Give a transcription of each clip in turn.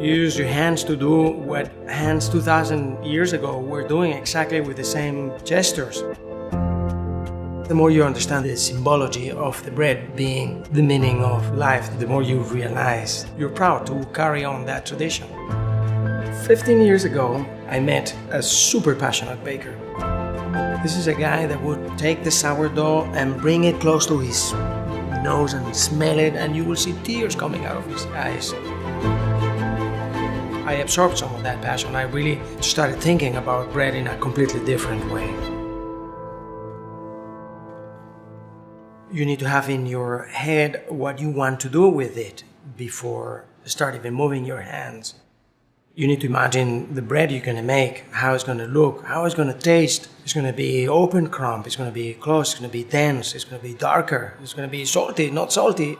You use your hands to do what hands 2,000 years ago were doing exactly with the same gestures. The more you understand the symbology of the bread being the meaning of life, the more you realize you're proud to carry on that tradition. 15 years ago, I met a super passionate baker. This is a guy that would take the sourdough and bring it close to his nose and smell it, and you will see tears coming out of his eyes. I absorbed some of that passion. I really started thinking about bread in a completely different way. You need to have in your head what you want to do with it before start even moving your hands. You need to imagine the bread you're going to make, how it's going to look, how it's going to taste. It's going to be open crumb, it's going to be close, it's going to be dense, it's going to be darker, it's going to be salty, not salty.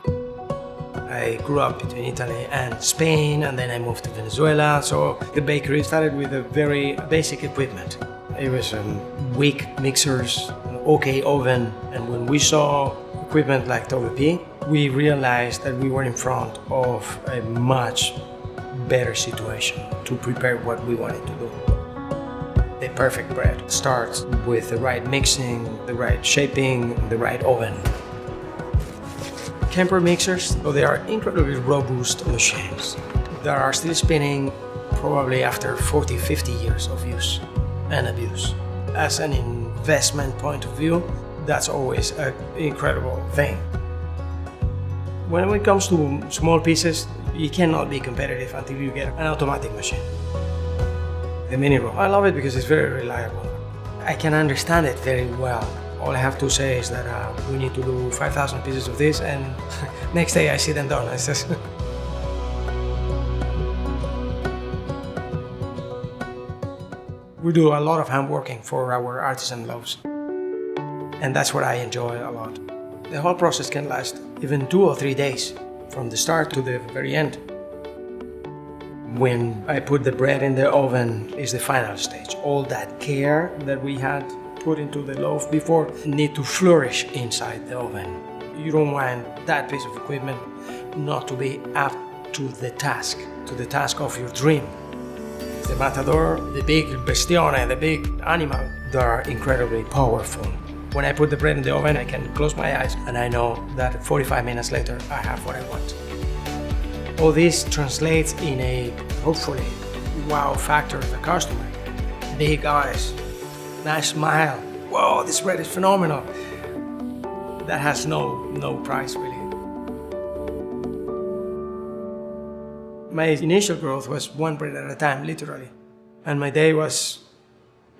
I grew up between Italy and Spain, and then I moved to Venezuela, so the bakery started with a very basic equipment. It was weak mixers, an okay oven, and when we saw equipment like WP, we realized that we were in front of a much better situation to prepare what we wanted to do. The perfect bread starts with the right mixing, the right shaping, the right oven. Kemper mixers, so they are incredibly robust machines that are still spinning probably after 40, 50 years of use and abuse. As an investment point of view, that's always an incredible thing. When it comes to small pieces, you cannot be competitive until you get an automatic machine. The mini roll, I love it because it's very reliable. I can understand it very well. All I have to say is that we need to do 5,000 pieces of this, and next day I see them done. It's just we do a lot of hand working for our artisan loaves, and that's what I enjoy a lot. The whole process can last even 2 or 3 days, from the start to the very end. When I put the bread in the oven is the final stage. All that care that we had put into the loaf before need to flourish inside the oven. You don't want that piece of equipment not to be up to the task of your dream. The matador, the big bestione, the big animal, they are incredibly powerful. When I put the bread in the oven, I can close my eyes and I know that 45 minutes later, I have what I want. All this translates in a, hopefully, wow factor of the customer. Big eyes, nice smile. Whoa, this bread is phenomenal. That has no price, really. My initial growth was one bread at a time, literally. And my day was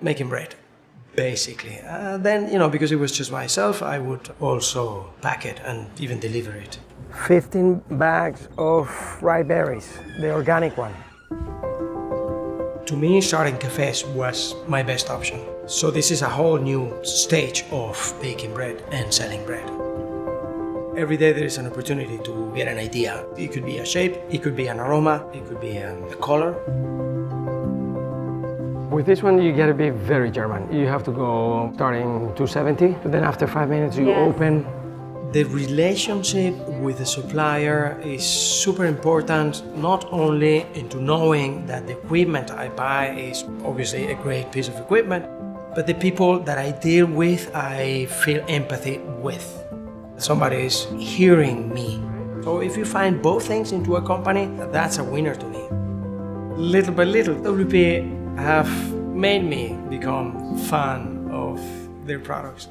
making bread, basically. Then, because it was just myself, I would also pack it and even deliver it. 15 bags of ripe berries, the organic one. To me, starting cafes was my best option. So this is a whole new stage of baking bread and selling bread. Every day there is an opportunity to get an idea. It could be a shape, it could be an aroma, it could be a color. With this one, you gotta be very German. You have to go starting 270, but then after 5 minutes you open. The relationship with the supplier is super important, not only into knowing that the equipment I buy is obviously a great piece of equipment, but the people that I deal with, I feel empathy with. Somebody is hearing me. So if you find both things into a company, that's a winner to me. Little by little, WP have made me become fan of their products.